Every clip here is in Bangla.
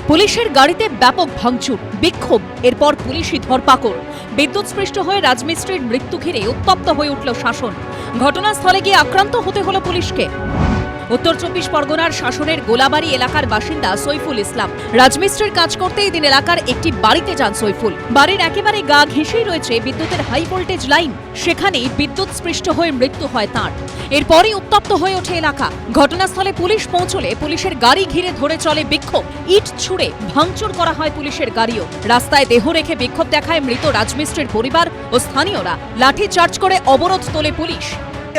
পুলিশের গাড়িতে ব্যাপক ভাঙচুর, বিক্ষোভ, এরপর পুলিশি ধরপাকড়। বিদ্যুৎস্পৃষ্ট হয়ে রাজমিস্ত্রির মৃত্যু ঘিরে উত্তপ্ত হয়ে উঠল শাসন। ঘটনাস্থলে গিয়ে আক্রান্ত হতে হলো পুলিশকে। উত্তর ২৪ পরগনার শাসনের গোলাবাড়ি এলাকার বাসিন্দা সৈফুল ইসলাম রাজমিস্ত্রির কাজ করতে এদিন এলাকার একটি বাড়িতে যান সৈফুল। বাড়ির একেবারে গা ঘেঁষেই রয়েছে বিদ্যুতের হাই ভোল্টেজ লাইন। সেখানেই বিদ্যুৎস্পৃষ্ট হয়ে মৃত্যু হয় তাঁর। এরপরই উত্তপ্ত হয়ে ওঠে এলাকা। ঘটনাস্থলে পুলিশ পৌঁছলে পুলিশের গাড়ি ঘিরে ধরে চলে বিক্ষোভ। ইট ছুঁড়ে ভাঙচুর করা হয় পুলিশের গাড়িও। রাস্তায় দেহ রেখে বিক্ষোভ দেখায় মৃত রাজমিস্ত্রির পরিবার ও স্থানীয়রা। লাঠি চার্জ করে অবরোধ তোলে পুলিশ।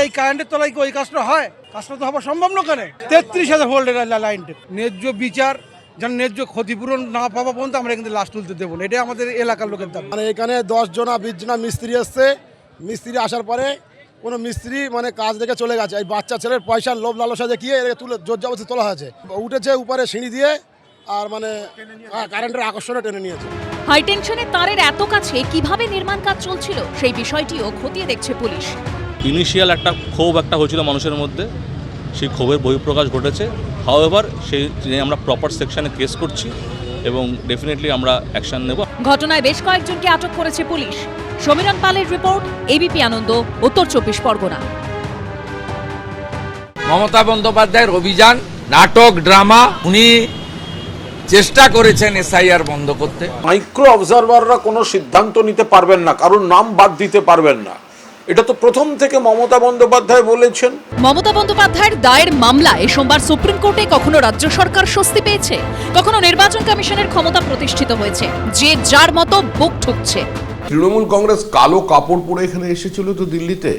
এই কারেন্টের তলায় কি ওই কাজটা হয়? কাজটা তো হওয়া সম্ভব না। কেন ৩৩,০০০ ভোল্টের লাইনটা ন্যায্য বিচার, যেন ন্যায্য ক্ষতিপূরণ না পাওয়া পর্যন্ত আমরা কিন্তু লাশ তুলতে দেবো না। এটাই আমাদের এলাকার লোকের দাবি। মানে এখানে ১০ জনা ২০ জনা মিস্ত্রি এসছে। মিস্ত্রি আসার পরে কোনো মিস্ত্রি মানে কাজ দেখে চলে গেছে। এই বাচ্চা ছেলের পয়সার লোভ লালসা দেখিয়ে এটাকে তুলে জোর জবরদস্তি তোলা হয়েছে। উঠেছে উপরে সিঁড়ি দিয়ে আর মানে কারেন্টের আকর্ষণে টেনে নিয়েছে। হাই টেনশনের তারের এত কাছে কিভাবে নির্মাণ কাজ চলছিল সেই বিষয়টিও খতিয়ে দেখছে পুলিশ। ইনিশিয়াল একটা ক্ষোভ হয়েছিল মানুষের মধ্যে, সেই ক্ষোভের বহিঃপ্রকাশ ঘটেছে। হাউএভার সেই আমরা প্রপার সেকশনে কেস করছি এবং ডেফিনেটলি আমরা অ্যাকশন নেব। ঘটনায় বেশ কয়েকজনকে আটক করেছে পুলিশ। সমীরণ পালের রিপোর্ট, এবিপি আনন্দ, উত্তর ২৪ পরগনা। মমতা বন্দ্যোপাধ্যায়ের অভিযান, নাটক, ড্রামা, উনি চেষ্টা করেছেন এসআইআর বন্ধ করতে। মাইক্রো অবজারভাররা কোনো সিদ্ধান্ত নিতে পারবেন না, কারোর নাম বাদ দিতে পারবেন না। এটা তো প্রথম থেকে মমতা বন্দ্যোপাধ্যায় বলেছেন। মমতা বন্দ্যোপাধ্যায়ের দায়ের মামলায় সোমবার সুপ্রিম কোর্টে কখনো রাজ্য সরকার স্বস্তি পেয়েছে, কখনো নির্বাচন কমিশনের ক্ষমতা প্রতিষ্ঠিত হয়েছে। যে যার মতো বুক ঠুকছে। তৃণমূল কংগ্রেস কালো কাপড় পরে এখানে এসেছিল তো দিল্লিতে।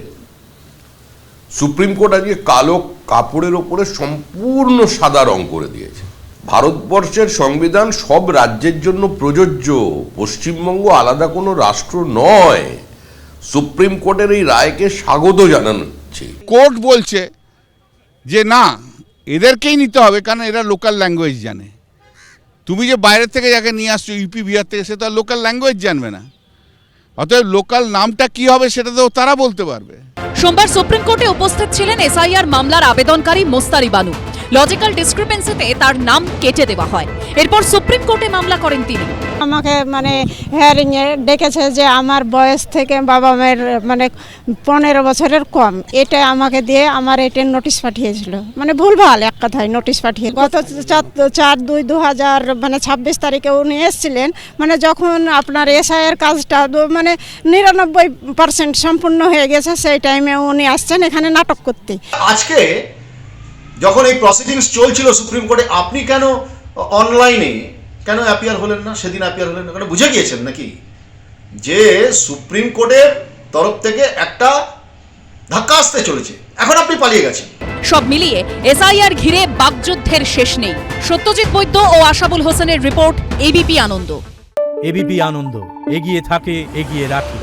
সুপ্রিম কোর্ট আজকে কালো কাপড়ের ওপরে সম্পূর্ণ সাদা রং করে দিয়েছে। ভারতবর্ষের সংবিধান সব রাজ্যের জন্য প্রযোজ্য, পশ্চিমবঙ্গ আলাদা কোনো রাষ্ট্র নয়। সুপ্রিম কোর্টের এই রায়কে স্বাগত জানাচ্ছি। কোর্ট বলছে যে না, এদেরকেই নিতে হবে, কারণ এরা লোকাল ল্যাঙ্গুয়েজ জানে। তুমি যে বাইরে থেকে যাকে নিয়ে আসছো ইউপি বিহার থেকে, সে তো আর লোকাল ল্যাঙ্গুয়েজ জানবে না। অতএব লোকাল নামটা কি হবে সেটা তো তারা বলতে পারবে। সোমবার সুপ্রিম কোর্টে উপস্থিত ছিলেন এসআইআর মামলার আবেদনকারী মোস্তারি বানু। লজিক্যাল ডিসক্রিপেন্সিতে তার নাম কেটে দেওয়া হয়। এরপর সুপ্রিম কোর্টে মামলা করেন তিনি। আমাকে মানে হিয়ারিংয়ে ডেকেছে যে আমার বয়স থেকে বাবা মায়ের মানে ১৫ বছরের কম, এটা আমাকে দিয়ে আমার এটা নোটিশ পাঠিয়েছিল। মানে ভুলভাল এক কথায় নোটিশ পাঠিয়ে গত ৪/২/২০২৬ তারিখে উনি এসেছিলেন। মানে যখন আপনার এসআইয়ের কাজটা মানে ৯৯% সম্পূর্ণ হয়ে গেছে, সেই টাইমে উনি আসছেন এখানে নাটক করতে। আজকে যখন এই প্রসিডিংস চলছিল সুপ্রিম কোর্টে, আপনি কেন অনলাইনে কেন অ্যাপিয়ার হলেন না? সেদিন অ্যাপিয়ার হলেন না, বুঝে গিয়েছেন নাকি যে সুপ্রিম কোর্টের তরফ থেকে একটা ধাক্কা আসতে চলেছে? এখন আপনি পালিয়ে গেছেন। সব মিলিয়ে এসআইআর ঘিরে বাকযুদ্ধের শেষ নেই। সত্যজিৎ বৈদ্য ও আশাবুল হোসেনের রিপোর্ট, এবিপি আনন্দ। এবিপি আনন্দ, এগিয়ে থাকে, এগিয়ে রাখে।